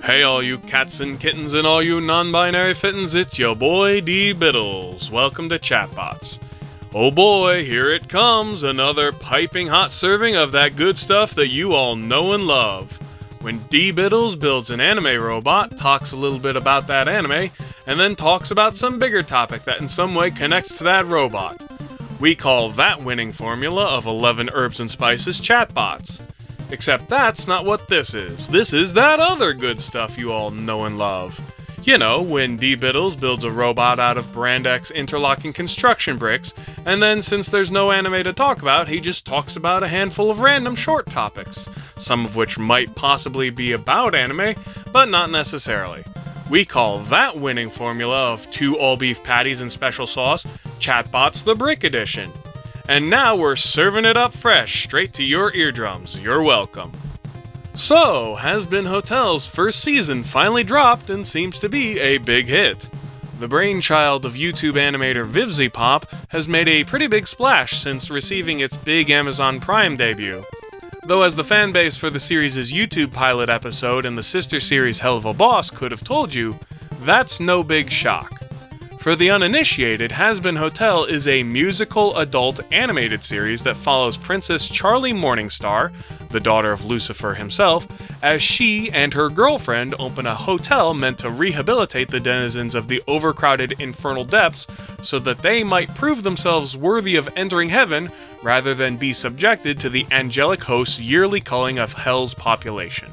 Hey all you cats and kittens and all you non-binary fittins, it's your boy DBiddles. Welcome to ChatBots. Oh boy, here it comes, another piping hot serving of that good stuff that you all know and love. When DBiddles builds an anime robot, talks a little bit about that anime, and then talks about some bigger topic that in some way connects to that robot. We call that winning formula of 11 herbs and spices ChatBots. Except that's not what this is. This is that other good stuff you all know and love. You know, when DBiddles builds a robot out of Brand X interlocking construction bricks, and then since there's no anime to talk about, he just talks about a handful of random short topics, some of which might possibly be about anime, but not necessarily. We call that winning formula of 2 all-beef patties and special sauce ChatBots the Brick Edition. And now we're serving it up fresh, straight to your eardrums. You're welcome. So, Hazbin Hotel's first season finally dropped and seems to be a big hit. The brainchild of YouTube animator VivziePop has made a pretty big splash since receiving its big Amazon Prime debut. Though as the fanbase for the series' YouTube pilot episode and the sister series Helluva Boss could have told you, that's no big shock. For the uninitiated, Hazbin Hotel is a musical adult animated series that follows Princess Charlie Morningstar, the daughter of Lucifer himself, as she and her girlfriend open a hotel meant to rehabilitate the denizens of the overcrowded infernal depths so that they might prove themselves worthy of entering heaven rather than be subjected to the angelic host's yearly culling of hell's population.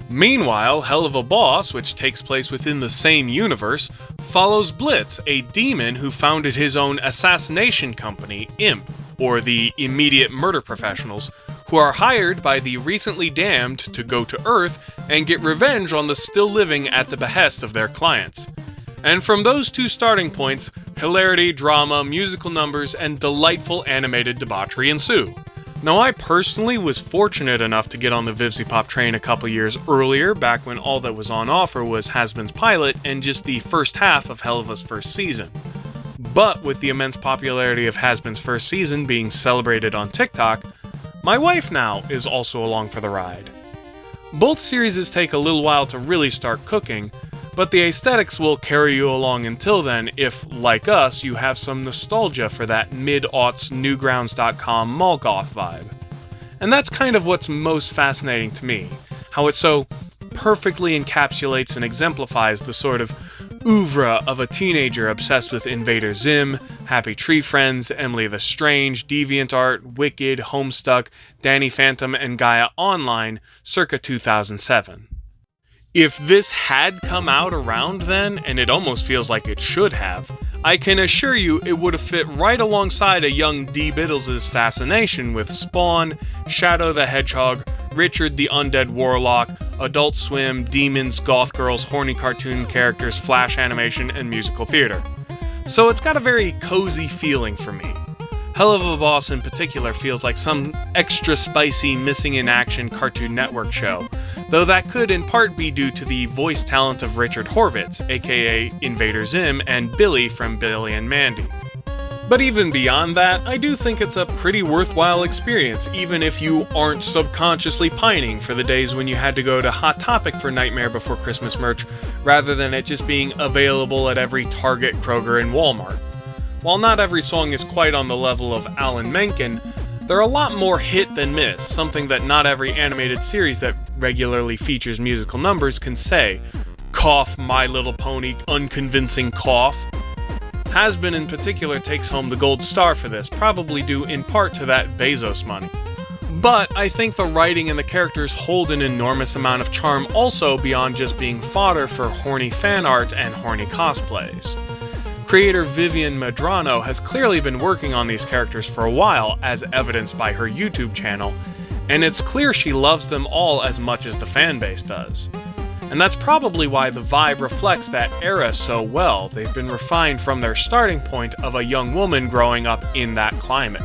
Meanwhile, Helluva Boss, which takes place within the same universe, follows Blitz, a demon who founded his own assassination company, Imp, or the Immediate Murder Professionals, who are hired by the recently damned to go to Earth and get revenge on the still living at the behest of their clients. And from those two starting points, hilarity, drama, musical numbers, and delightful animated debauchery ensue. Now, I personally was fortunate enough to get on the VivziePop train a couple years earlier, back when all that was on offer was Hazbin's pilot and just the first half of Helluva's first season. But with the immense popularity of Hazbin's first season being celebrated on TikTok, my wife now is also along for the ride. Both series take a little while to really start cooking, but the aesthetics will carry you along until then if, like us, you have some nostalgia for that mid-aughts Newgrounds.com mall goth vibe. And that's kind of what's most fascinating to me, how it so perfectly encapsulates and exemplifies the sort of oeuvre of a teenager obsessed with Invader Zim, Happy Tree Friends, Emily the Strange, DeviantArt, Wicked, Homestuck, Danny Phantom, and Gaia Online, circa 2007. If this had come out around then, and it almost feels like it should have, I can assure you it would have fit right alongside a young DBiddles' fascination with Spawn, Shadow the Hedgehog, Richard the Undead Warlock, Adult Swim, Demons, Goth Girls, horny cartoon characters, flash animation, and musical theater. So it's got a very cozy feeling for me. Helluva Boss in particular feels like some extra spicy missing in action Cartoon Network show, though that could in part be due to the voice talent of Richard Horvitz, aka Invader Zim, and Billy from Billy and Mandy. But even beyond that, I do think it's a pretty worthwhile experience, even if you aren't subconsciously pining for the days when you had to go to Hot Topic for Nightmare Before Christmas merch, rather than it just being available at every Target, Kroger, and Walmart. While not every song is quite on the level of Alan Menken, they're a lot more hit than miss, something that not every animated series that regularly features musical numbers can say. Cough, My Little Pony, unconvincing cough. Hazbin in particular takes home the gold star for this, probably due in part to that Bezos money. But I think the writing and the characters hold an enormous amount of charm also beyond just being fodder for horny fan art and horny cosplays. Creator Vivian Medrano has clearly been working on these characters for a while, as evidenced by her YouTube channel, and it's clear she loves them all as much as the fanbase does. And that's probably why the vibe reflects that era so well. They've been refined from their starting point of a young woman growing up in that climate.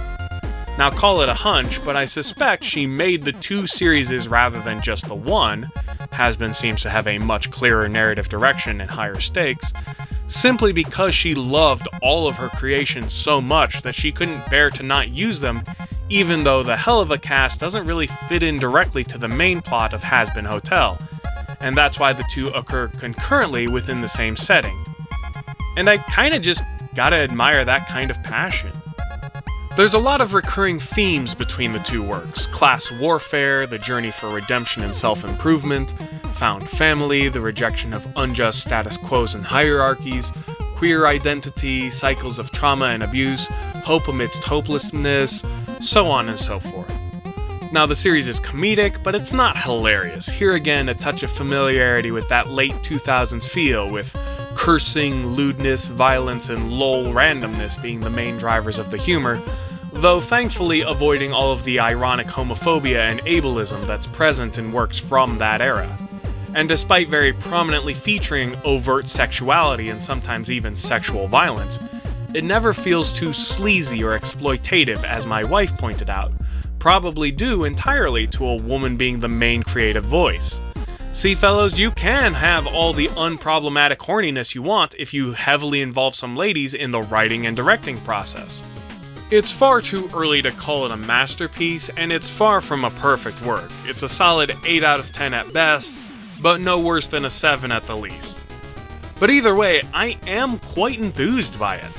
Now call it a hunch, but I suspect she made the 2 series rather than just the one. Hazbin seems to have a much clearer narrative direction and higher stakes, simply because she loved all of her creations so much that she couldn't bear to not use them, even though the Helluva cast doesn't really fit in directly to the main plot of Hazbin Hotel. and that's why the two occur concurrently within the same setting. And I kinda just gotta admire that kind of passion. There's a lot of recurring themes between the two works: class warfare, the journey for redemption and self-improvement, found family, the rejection of unjust status quos and hierarchies, queer identity, cycles of trauma and abuse, hope amidst hopelessness, so on and so forth. Now, the series is comedic, but it's not hilarious. Here again, a touch of familiarity with that late 2000s feel, with cursing, lewdness, violence, and lol randomness being the main drivers of the humor, though thankfully avoiding all of the ironic homophobia and ableism that's present in works from that era. And despite very prominently featuring overt sexuality and sometimes even sexual violence, it never feels too sleazy or exploitative, as my wife pointed out, probably due entirely to a woman being the main creative voice. See, fellows, you can have all the unproblematic horniness you want if you heavily involve some ladies in the writing and directing process. It's far too early to call it a masterpiece, and it's far from a perfect work. It's a solid 8 out of 10 at best, but no worse than a 7 at the least. But either way, I am quite enthused by it.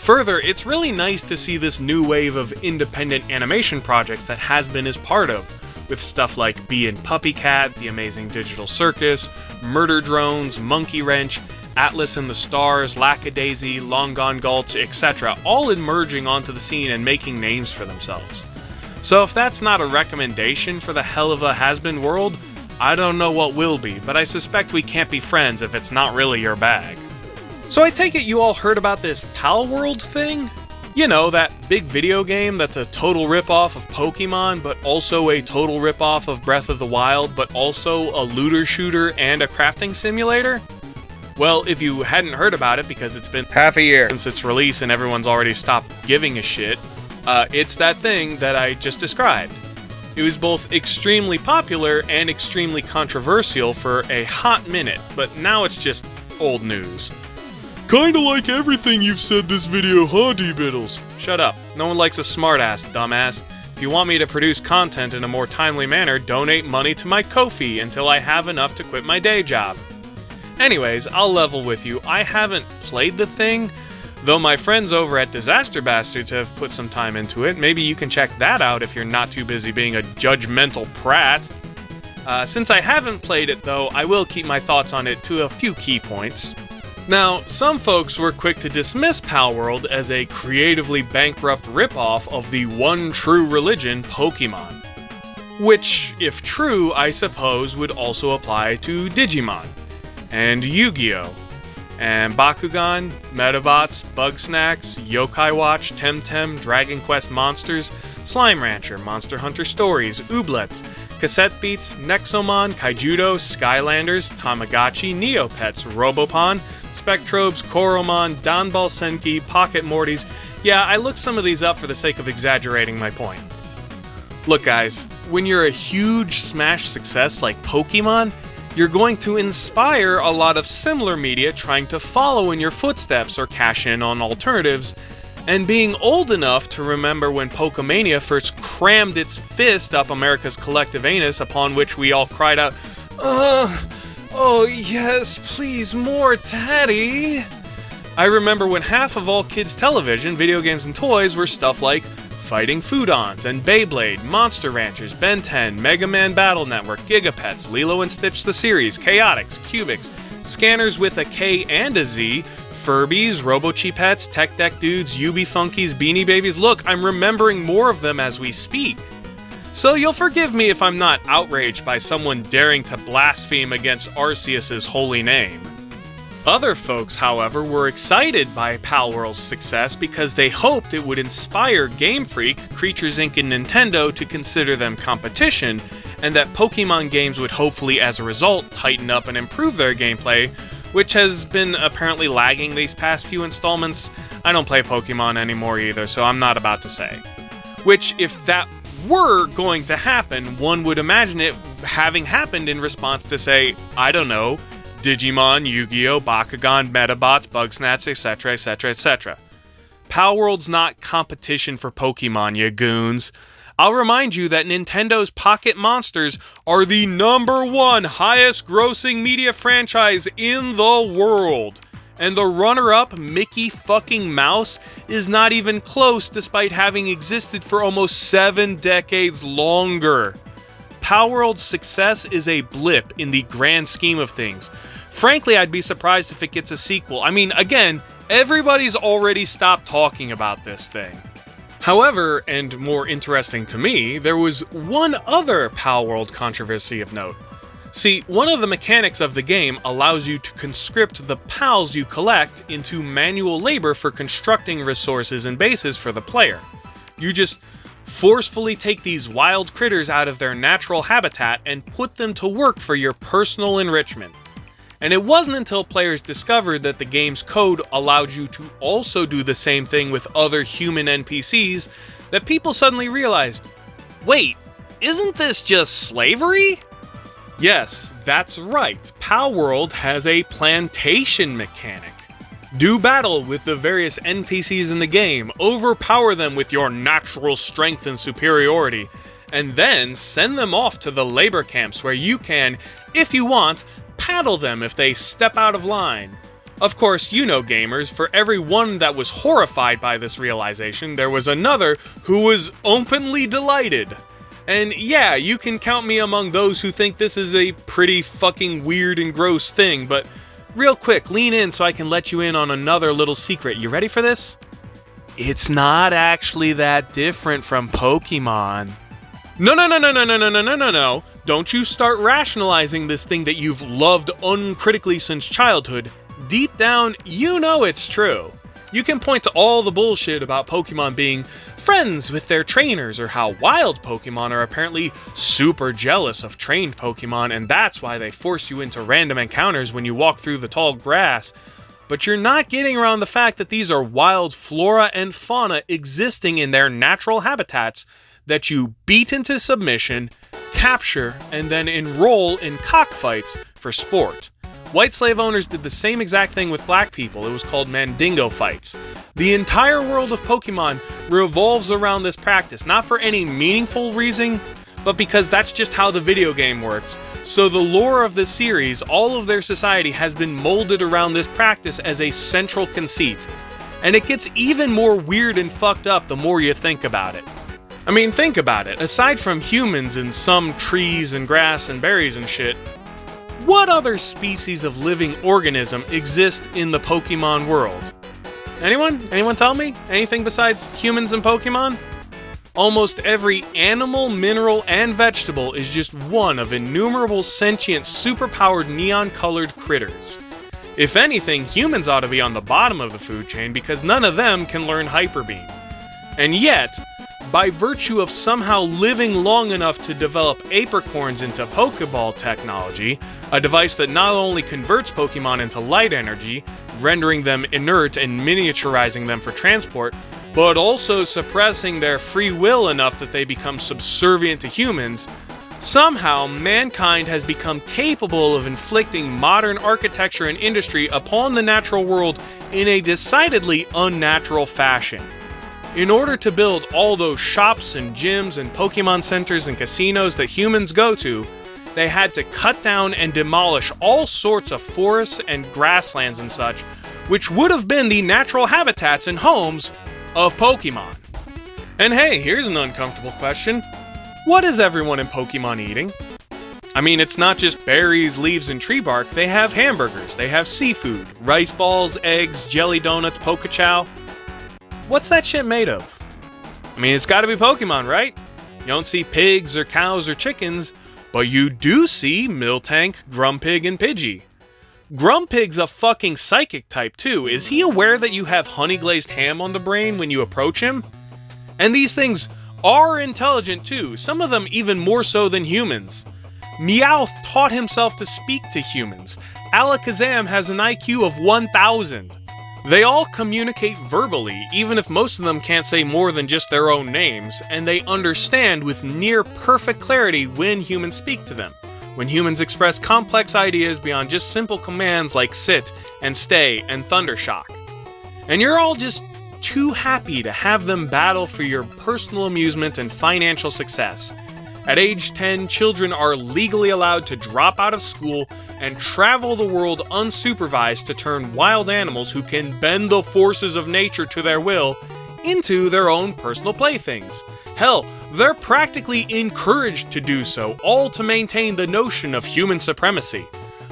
Further, it's really nice to see this new wave of independent animation projects that Hazbin is part of, with stuff like Bee and Puppycat, The Amazing Digital Circus, Murder Drones, Monkey Wrench, Atlas and the Stars, Lackadaisy, Long Gone Gulch, etc., all emerging onto the scene and making names for themselves. So if that's not a recommendation for the Helluva Hazbin world, I don't know what will be, but I suspect we can't be friends if it's not really your bag. So I take it you all heard about this PalWorld thing? You know, that big video game that's a total ripoff of Pokemon, but also a total ripoff of Breath of the Wild, but also a looter shooter and a crafting simulator? Well, if you hadn't heard about it because it's been half a year since its release and everyone's already stopped giving a shit, it's that thing that I just described. It was both extremely popular and extremely controversial for a hot minute, but now it's just old news. Kinda like everything you've said this video, huh, DBiddles? Shut up. No one likes a smartass, dumbass. If you want me to produce content in a more timely manner, donate money to my Ko-fi until I have enough to quit my day job. Anyways, I'll level with you. I haven't played the thing, though my friends over at Disaster Bastards have put some time into it. Maybe you can check that out if you're not too busy being a judgmental prat. Since I haven't played it, though, I will keep my thoughts on it to a few key points. Now, some folks were quick to dismiss PalWorld as a creatively bankrupt ripoff of the one true religion, Pokemon. Which, if true, I suppose would also apply to Digimon, and Yu-Gi-Oh!, and Bakugan, Metabots, Bugsnax, Yokai Watch, Temtem, Dragon Quest Monsters, Slime Rancher, Monster Hunter Stories, Ooblets, Cassette Beats, Nexomon, Kaijudo, Skylanders, Tamagotchi, Neopets, Robopon, Spectrobes, Koromon, Danball Senki, Pocket Mortys. Yeah, I looked some of these up for the sake of exaggerating my point. Look guys, when you're a huge smash success like Pokemon, you're going to inspire a lot of similar media trying to follow in your footsteps or cash in on alternatives, and being old enough to remember when Pokemania first crammed its fist up America's collective anus, upon which we all cried out, oh yes, please more, Daddy. I remember when half of all kids' television, video games, and toys were stuff like Fighting Foodons and Beyblade, Monster Ranchers, Ben 10, Mega Man Battle Network, Gigapets, Lilo and Stitch the Series, Chaotix, Cubics, Scanners with a K and a Z, Furbies, Robo-Cheepettes, Tech Deck Dudes, Yubi Funkies, Beanie Babies. Look, I'm remembering more of them as we speak. So you'll forgive me if I'm not outraged by someone daring to blaspheme against Arceus's holy name. Other folks, however, were excited by PalWorld's success because they hoped it would inspire Game Freak, Creatures Inc. and Nintendo to consider them competition, and that Pokemon games would hopefully, as a result, tighten up and improve their gameplay, which has been apparently lagging these past few installments. I don't play Pokemon anymore either, so I'm not about to say. Which, if that were going to happen, one would imagine it having happened in response to, say, I don't know, Digimon, Yu-Gi-Oh!, Bakugan, Metabots, Bugsnax, etc., etc., etc. PalWorld's not competition for Pokemon, ya goons. I'll remind you that Nintendo's Pocket Monsters are the #1 highest grossing media franchise in the world. And the runner-up, Mickey fucking Mouse, is not even close despite having existed for almost 7 decades longer. PalWorld's success is a blip in the grand scheme of things. Frankly, I'd be surprised if it gets a sequel. I mean, again, everybody's already stopped talking about this thing. However, and more interesting to me, there was one other PalWorld controversy of note. See, one of the mechanics of the game allows you to conscript the pals you collect into manual labor for constructing resources and bases for the player. You just forcefully take these wild critters out of their natural habitat and put them to work for your personal enrichment. And it wasn't until players discovered that the game's code allowed you to also do the same thing with other human NPCs that people suddenly realized, wait, isn't this just slavery? Yes, that's right. PalWorld has a plantation mechanic. Do battle with the various NPCs in the game, overpower them with your natural strength and superiority, and then send them off to the labor camps where you can, if you want, paddle them if they step out of line. Of course, you know gamers, for every one that was horrified by this realization, there was another who was openly delighted. And yeah, you can count me among those who think this is a pretty fucking weird and gross thing, but real quick, lean in so I can let you in on another little secret. You ready for this? It's not actually that different from Pokemon. No. Don't you start rationalizing this thing that you've loved uncritically since childhood. Deep down, you know it's true. You can point to all the bullshit about Pokemon being friends with their trainers, or how wild Pokemon are apparently super jealous of trained Pokemon, and that's why they force you into random encounters when you walk through the tall grass. But you're not getting around the fact that these are wild flora and fauna existing in their natural habitats that you beat into submission, capture, and then enroll in cockfights for sport. White slave owners did the same exact thing with black people. It was called Mandingo fights. The entire world of Pokemon revolves around this practice, not for any meaningful reason, but because that's just how the video game works. So the lore of the series, all of their society has been molded around this practice as a central conceit. And it gets even more weird and fucked up the more you think about it. I mean, think about it. Aside from humans and some trees and grass and berries and shit, what other species of living organism exist in the Pokemon world? Anyone? Anyone tell me? Anything besides humans and Pokemon? Almost every animal, mineral, and vegetable is just one of innumerable sentient, superpowered neon-colored critters. If anything, humans ought to be on the bottom of the food chain because none of them can learn Hyper Beam. And yet, by virtue of somehow living long enough to develop apricorns into Pokeball technology, a device that not only converts Pokemon into light energy, rendering them inert and miniaturizing them for transport, but also suppressing their free will enough that they become subservient to humans, somehow mankind has become capable of inflicting modern architecture and industry upon the natural world in a decidedly unnatural fashion. In order to build all those shops and gyms and Pokemon centers and casinos that humans go to, they had to cut down and demolish all sorts of forests and grasslands and such, which would have been the natural habitats and homes of Pokemon. And hey, here's an uncomfortable question. What is everyone in Pokemon eating? I mean, it's not just berries, leaves, and tree bark. They have hamburgers, they have seafood, rice balls, eggs, jelly donuts, Pokechow. What's that shit made of? I mean, it's gotta be Pokemon, right? You don't see pigs or cows or chickens, but you do see Miltank, Grumpig, and Pidgey. Grumpig's a fucking psychic type too. Is he aware that you have honey-glazed ham on the brain when you approach him? And these things are intelligent too, some of them even more so than humans. Meowth taught himself to speak to humans. Alakazam has an IQ of 1,000. They all communicate verbally, even if most of them can't say more than just their own names, and they understand with near perfect clarity when humans speak to them, when humans express complex ideas beyond just simple commands like sit and stay and thundershock. And you're all just too happy to have them battle for your personal amusement and financial success. At age 10, children are legally allowed to drop out of school and travel the world unsupervised to turn wild animals who can bend the forces of nature to their will into their own personal playthings. Hell, they're practically encouraged to do so, all to maintain the notion of human supremacy.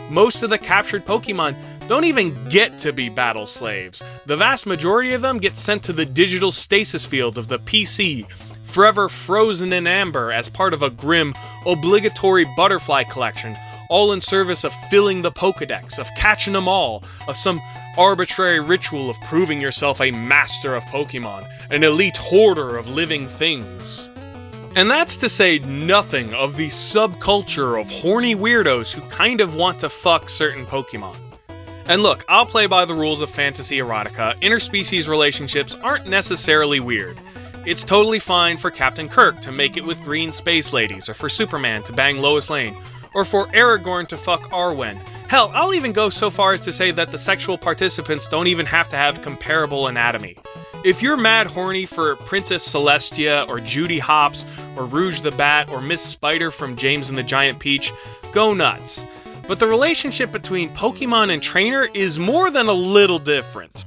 Most of the captured Pokemon don't even get to be battle slaves. The vast majority of them get sent to the digital stasis field of the PC, forever frozen in amber as part of a grim, obligatory butterfly collection, all in service of filling the Pokedex, of catching them all, of some arbitrary ritual of proving yourself a master of Pokemon, an elite hoarder of living things. And that's to say nothing of the subculture of horny weirdos who kind of want to fuck certain Pokemon. And look, I'll play by the rules of fantasy erotica. Interspecies relationships aren't necessarily weird. It's totally fine for Captain Kirk to make it with green space ladies, or for Superman to bang Lois Lane, or for Aragorn to fuck Arwen. Hell, I'll even go so far as to say that the sexual participants don't even have to have comparable anatomy. If you're mad horny for Princess Celestia, or Judy Hopps, or Rouge the Bat, or Miss Spider from James and the Giant Peach, go nuts. But the relationship between Pokemon and trainer is more than a little different.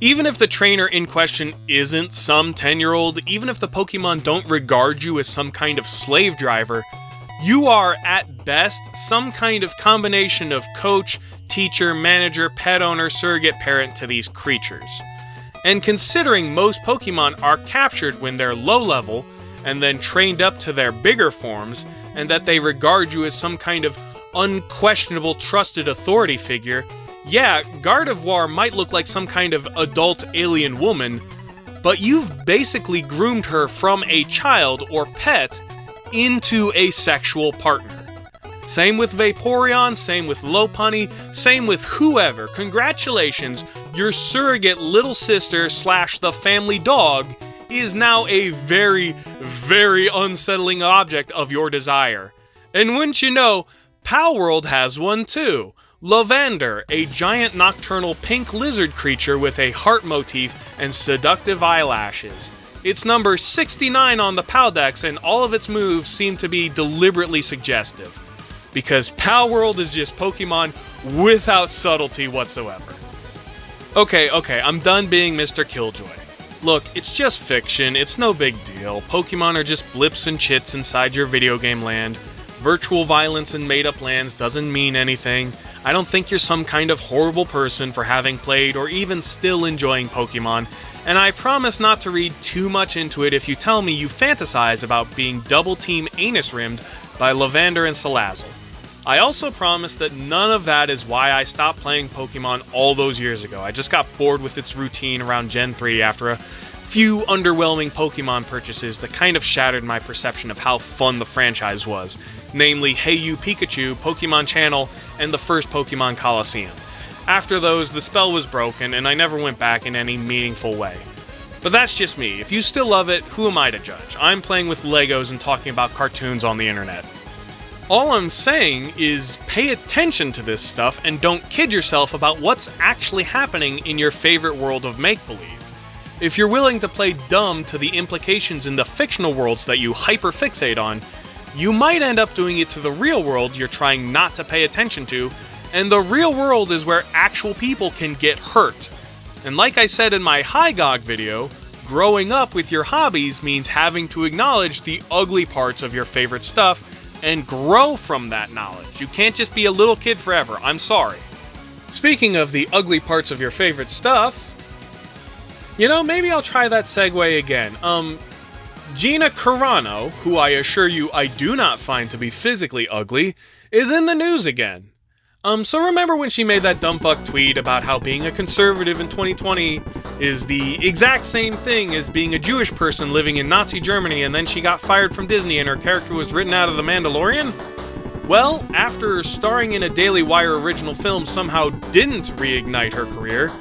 Even if the trainer in question isn't some 10-year-old, even if the Pokemon don't regard you as some kind of slave driver, you are, at best, some kind of combination of coach, teacher, manager, pet owner, surrogate parent to these creatures. And considering most Pokemon are captured when they're low level, and then trained up to their bigger forms, and that they regard you as some kind of unquestionable trusted authority figure, yeah, Gardevoir might look like some kind of adult alien woman, but you've basically groomed her from a child or pet into a sexual partner. Same with Vaporeon, same with Lopunny, same with whoever. Congratulations, your surrogate little sister / the family dog is now a very, very unsettling object of your desire. And wouldn't you know, PalWorld has one too. Lavander, a giant nocturnal pink lizard creature with a heart motif and seductive eyelashes. It's number 69 on the PalDex, and all of its moves seem to be deliberately suggestive. Because PalWorld is just Pokemon without subtlety whatsoever. Okay, I'm done being Mr. Killjoy. Look, it's just fiction, it's no big deal. Pokemon are just blips and chits inside your video game land. Virtual violence in made-up lands doesn't mean anything. I don't think you're some kind of horrible person for having played or even still enjoying Pokemon, and I promise not to read too much into it if you tell me you fantasize about being double-team anus-rimmed by Lavander and Salazzle. I also promise that none of that is why I stopped playing Pokemon all those years ago. I just got bored with its routine around Gen 3 after a few underwhelming Pokemon purchases that kind of shattered my perception of how fun the franchise was, namely Hey You Pikachu, Pokemon Channel, and the first Pokemon Coliseum. After those, the spell was broken, and I never went back in any meaningful way. But that's just me. If you still love it, who am I to judge? I'm playing with Legos and talking about cartoons on the internet. All I'm saying is pay attention to this stuff and don't kid yourself about what's actually happening in your favorite world of make-believe. If you're willing to play dumb to the implications in the fictional worlds that you hyper-fixate on, you might end up doing it to the real world you're trying not to pay attention to, and the real world is where actual people can get hurt. And like I said in my Hygog video, growing up with your hobbies means having to acknowledge the ugly parts of your favorite stuff and grow from that knowledge. You can't just be a little kid forever, I'm sorry. Speaking of the ugly parts of your favorite stuff, maybe I'll try that segue again. Gina Carano, who I assure you I do not find to be physically ugly, is in the news again. So remember when she made that dumbfuck tweet about how being a conservative in 2020 is the exact same thing as being a Jewish person living in Nazi Germany, and then she got fired from Disney and her character was written out of The Mandalorian? Well, after starring in a Daily Wire original film somehow didn't reignite her career,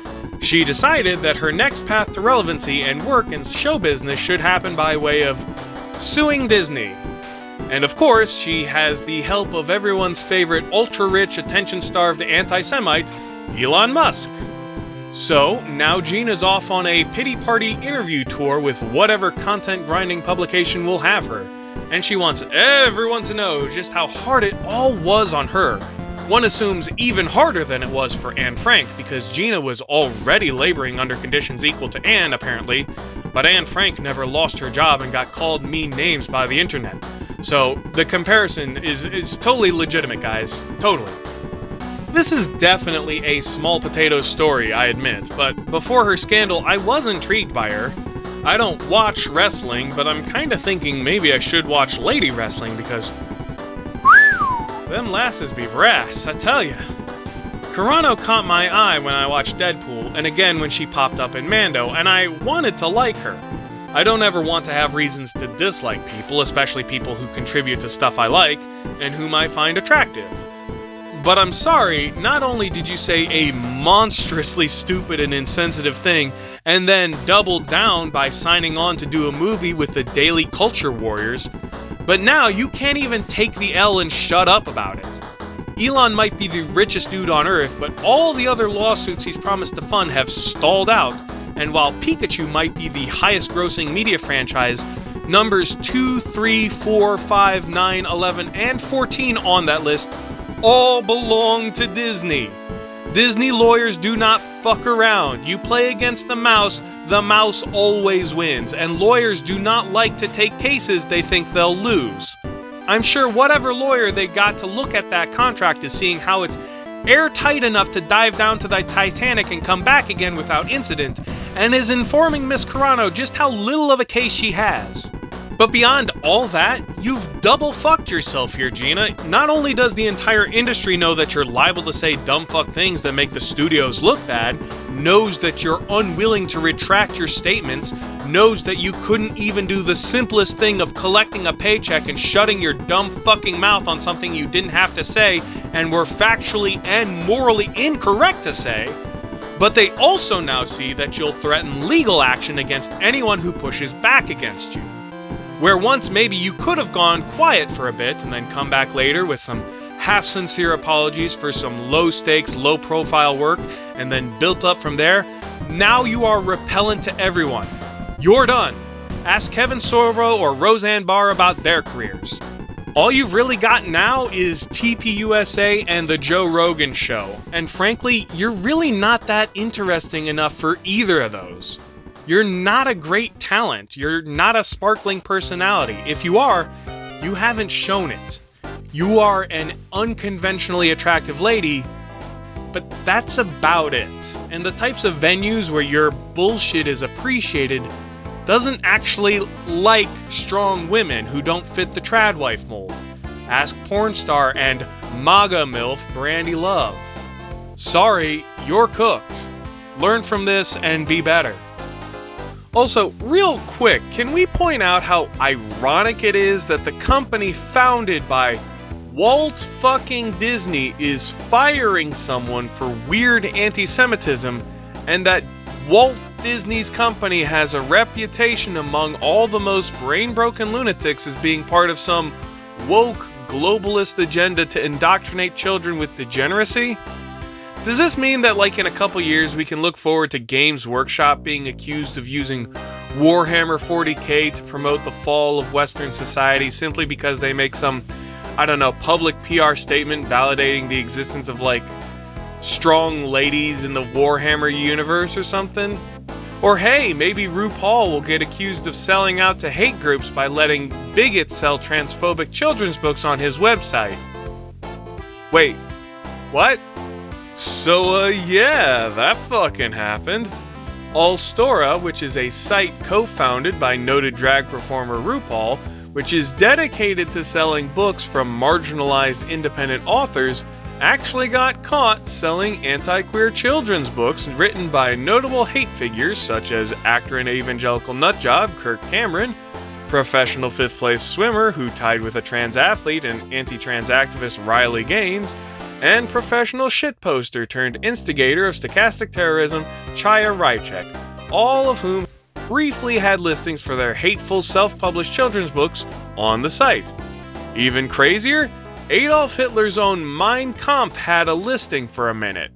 she decided that her next path to relevancy and work in show business should happen by way of suing Disney. And of course, she has the help of everyone's favorite ultra-rich, attention-starved anti-Semite, Elon Musk. So, now Gina's off on a pity party interview tour with whatever content grinding publication will have her, and she wants everyone to know just how hard it all was on her. One assumes even harder than it was for Anne Frank, because Gina was already laboring under conditions equal to Anne, apparently, but Anne Frank never lost her job and got called mean names by the internet. So, the comparison is totally legitimate, guys. Totally. This is definitely a small potato story, I admit, but before her scandal, I was intrigued by her. I don't watch wrestling, but I'm kinda thinking maybe I should watch lady wrestling because them lasses be brass, I tell ya. Carano caught my eye when I watched Deadpool, and again when she popped up in Mando, and I wanted to like her. I don't ever want to have reasons to dislike people, especially people who contribute to stuff I like, and whom I find attractive. But I'm sorry, not only did you say a monstrously stupid and insensitive thing, and then doubled down by signing on to do a movie with the Daily Culture Warriors, but now you can't even take the L and shut up about it. Elon might be the richest dude on Earth, but all the other lawsuits he's promised to fund have stalled out, and while Pikachu might be the highest grossing media franchise, numbers 2, 3, 4, 5, 9, 11, and 14 on that list all belong to Disney. Disney lawyers do not fuck around. You play against the mouse always wins, and lawyers do not like to take cases they think they'll lose. I'm sure whatever lawyer they got to look at that contract is seeing how it's airtight enough to dive down to the Titanic and come back again without incident, and is informing Miss Carano just how little of a case she has. But beyond all that, you've double fucked yourself here, Gina. Not only does the entire industry know that you're liable to say dumb fuck things that make the studios look bad, knows that you're unwilling to retract your statements, knows that you couldn't even do the simplest thing of collecting a paycheck and shutting your dumb fucking mouth on something you didn't have to say and were factually and morally incorrect to say, but they also now see that you'll threaten legal action against anyone who pushes back against you. Where once maybe you could have gone quiet for a bit and then come back later with some half-sincere apologies for some low-stakes, low-profile work and then built up from there, now you are repellent to everyone. You're done. Ask Kevin Sorbo or Roseanne Barr about their careers. All you've really got now is TPUSA and The Joe Rogan Show, and frankly, you're really not that interesting enough for either of those. You're not a great talent. You're not a sparkling personality. If you are, you haven't shown it. You are an unconventionally attractive lady, but that's about it. And the types of venues where your bullshit is appreciated doesn't actually like strong women who don't fit the trad wife mold. Ask porn star and MAGA MILF Brandy Love. Sorry, you're cooked. Learn from this and be better. Also, real quick, can we point out how ironic it is that the company founded by Walt fucking Disney is firing someone for weird anti-Semitism, and that Walt Disney's company has a reputation among all the most brain-broken lunatics as being part of some woke globalist agenda to indoctrinate children with degeneracy? Does this mean that, like, in a couple years we can look forward to Games Workshop being accused of using Warhammer 40k to promote the fall of Western society simply because they make some, I don't know, public PR statement validating the existence of, like, strong ladies in the Warhammer universe or something? Or hey, maybe RuPaul will get accused of selling out to hate groups by letting bigots sell transphobic children's books on his website. Wait, what? So, yeah, that fucking happened. Allstora, which is a site co-founded by noted drag performer RuPaul, which is dedicated to selling books from marginalized independent authors, actually got caught selling anti-queer children's books written by notable hate figures such as actor and evangelical nutjob Kirk Cameron, professional fifth-place swimmer who tied with a trans athlete and anti-trans activist Riley Gaines, and professional shitposter turned instigator of stochastic terrorism Chaya Rychek, all of whom briefly had listings for their hateful self-published children's books on the site. Even crazier, Adolf Hitler's own Mein Kampf had a listing for a minute.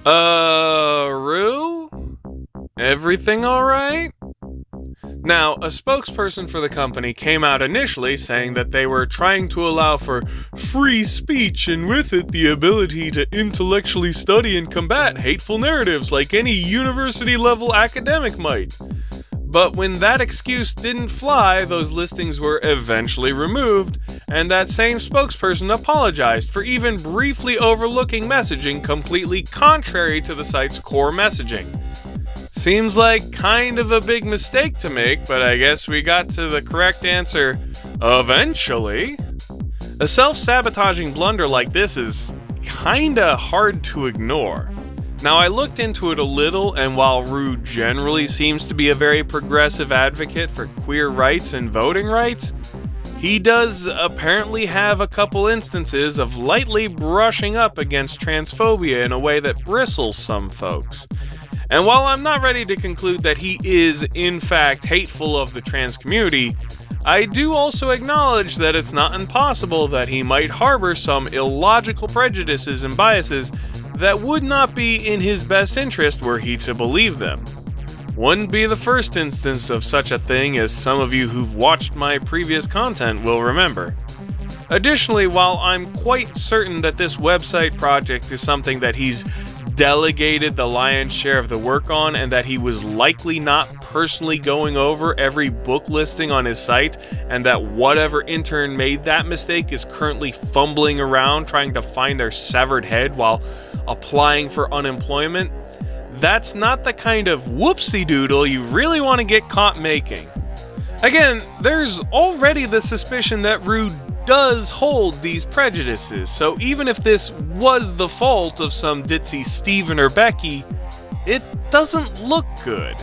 Ru? Everything alright? Now, a spokesperson for the company came out initially saying that they were trying to allow for free speech and with it the ability to intellectually study and combat hateful narratives like any university-level academic might. But when that excuse didn't fly, those listings were eventually removed, and that same spokesperson apologized for even briefly overlooking messaging completely contrary to the site's core messaging. Seems like kind of a big mistake to make, but I guess we got to the correct answer eventually. A self-sabotaging blunder like this is kinda hard to ignore. Now, I looked into it a little, and while Ru generally seems to be a very progressive advocate for queer rights and voting rights, he does apparently have a couple instances of lightly brushing up against transphobia in a way that bristles some folks. And while I'm not ready to conclude that he is, in fact, hateful of the trans community, I do also acknowledge that it's not impossible that he might harbor some illogical prejudices and biases that would not be in his best interest were he to believe them. Wouldn't be the first instance of such a thing, as some of you who've watched my previous content will remember. Additionally, while I'm quite certain that this website project is something that he's delegated the lion's share of the work on, and that he was likely not personally going over every book listing on his site, and that whatever intern made that mistake is currently fumbling around trying to find their severed head while applying for unemployment, that's not the kind of whoopsie doodle you really want to get caught making. Again, there's already the suspicion that Ru does hold these prejudices, so even if this was the fault of some ditzy Steven or Becky, it doesn't look good.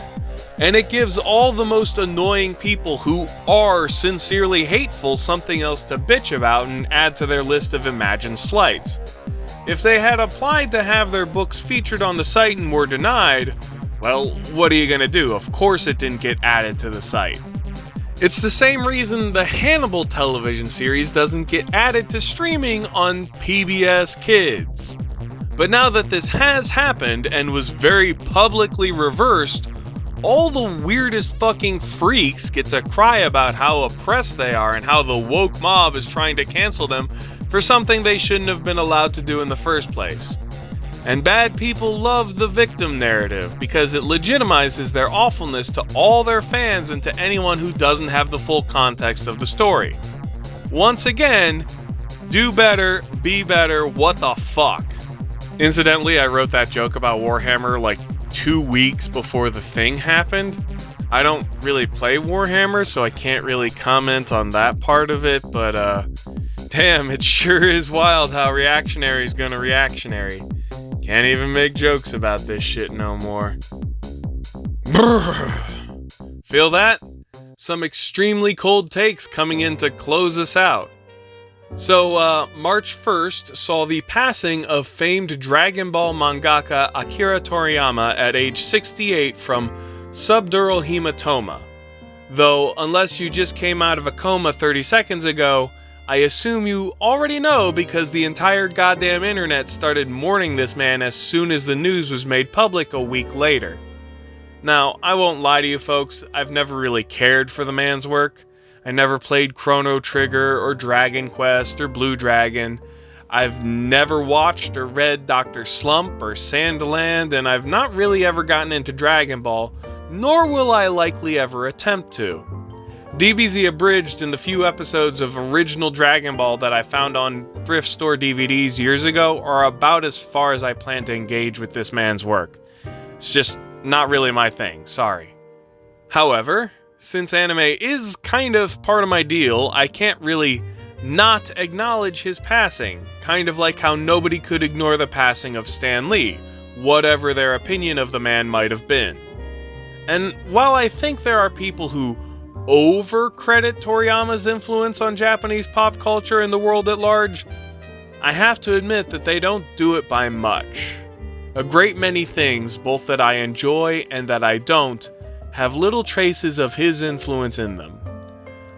And it gives all the most annoying people who are sincerely hateful something else to bitch about and add to their list of imagined slights. If they had applied to have their books featured on the site and were denied, well, what are you gonna do? Of course it didn't get added to the site. It's the same reason the Hannibal television series doesn't get added to streaming on PBS Kids. But now that this has happened and was very publicly reversed, all the weirdest fucking freaks get to cry about how oppressed they are and how the woke mob is trying to cancel them for something they shouldn't have been allowed to do in the first place. And bad people love the victim narrative because it legitimizes their awfulness to all their fans and to anyone who doesn't have the full context of the story. Once again, do better, be better, what the fuck? Incidentally, I wrote that joke about Warhammer like 2 weeks before the thing happened. I don't really play Warhammer, so I can't really comment on that part of it, but damn, it sure is wild how reactionary's gonna reactionary. Can't even make jokes about this shit no more. Brrr. Feel that? Some extremely cold takes coming in to close us out. So, March 1st saw the passing of famed Dragon Ball mangaka Akira Toriyama at age 68 from subdural hematoma. Though, unless you just came out of a coma 30 seconds ago, I assume you already know because the entire goddamn internet started mourning this man as soon as the news was made public a week later. Now, I won't lie to you folks, I've never really cared for the man's work. I never played Chrono Trigger or Dragon Quest or Blue Dragon. I've never watched or read Dr. Slump or Sandland, and I've not really ever gotten into Dragon Ball, nor will I likely ever attempt to. DBZ Abridged and the few episodes of original Dragon Ball that I found on thrift store DVDs years ago are about as far as I plan to engage with this man's work. It's just not really my thing, sorry. However, since anime is kind of part of my deal, I can't really not acknowledge his passing, kind of like how nobody could ignore the passing of Stan Lee, whatever their opinion of the man might have been. And while I think there are people who over-credit Toriyama's influence on Japanese pop culture and the world at large, I have to admit that they don't do it by much. A great many things, both that I enjoy and that I don't, have little traces of his influence in them.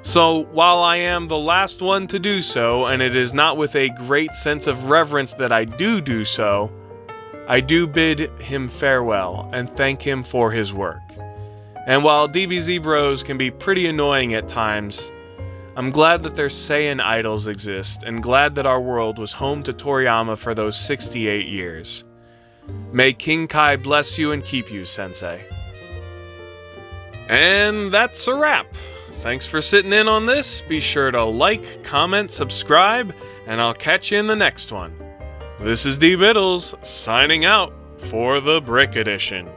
So, while I am the last one to do so, and it is not with a great sense of reverence that I do so, I do bid him farewell and thank him for his work. And while DBZ Bros can be pretty annoying at times, I'm glad that their Saiyan idols exist, and glad that our world was home to Toriyama for those 68 years. May King Kai bless you and keep you, Sensei. And that's a wrap. Thanks for sitting in on this. Be sure to like, comment, subscribe, and I'll catch you in the next one. This is DBiddles, signing out for the Brick Edition.